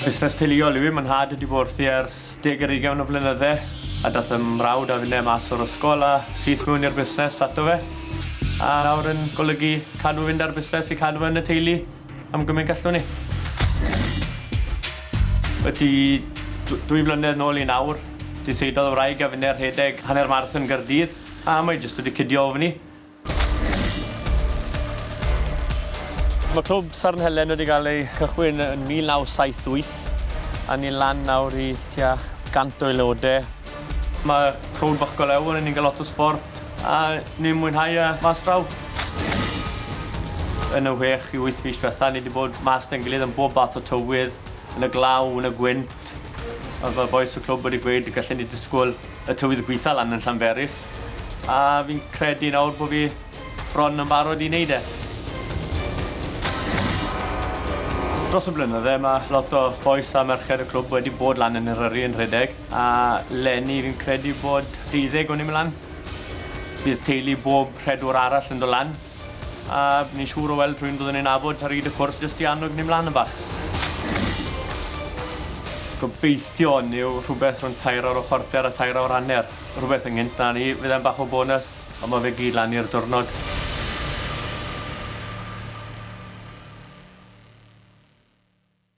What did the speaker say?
Busnes teuluol yw, mae'n had wedi bod wrthi ers 10 ar 20 o flynyddau. A dath ymrawd a fynnau mas o'r ysgol a syth mewn i'r busnes ato fe. A nawr yn golygu cadw fynd ar busnes i cadw yn y teulu am gymaint gallwn ni. Wedi 2 blynedd nôl i nawr, di seidodd o wraig a fynnau'r rhedeg hanner marathon Gaerdydd a mae jyst wedi cydio o fyny. Mae clwb Sarn Helen wedi cael ei cychwyn yn 1978 a ni'n lan nawr i tua 100 o aelodau. Mae crowd bach go lew yn ni'n cael lot o sport a ni'n mwynhau mas draw. Yn y 6 i 8 mis diwetha, ni wedi bod mas na'n gilydd yn bob bath o tywydd, yn y glaw, yn y gwynt. A mae boes o clwb wedi gweud gallen ni disgwyl y tywydd gweitha lan yn Llanberis. A fi'n credu nawr bod fi bron yn barod i wneud e. Dros y blynydde, mae lot o boes a merched y clwb wedi bod lan yn Eryri yn rhedeg. A leni fi'n credu bod 12 o'n i mynd lan. Bydd teulu bob rhedwr arall yn dod lan. A ni'n siŵr o weld rhywun byddwn ni'n nabod ar hyd y cwrs jyst i annog ni mlaen yn bach. Gobeithio ni yw rhywbeth rhwng 3 awr o chwarter a 3 awr hanner. Rhywbeth yn gynt na ni, fydd e'n bach o bonus, ond mae fe gyd lan i'r diwrnod.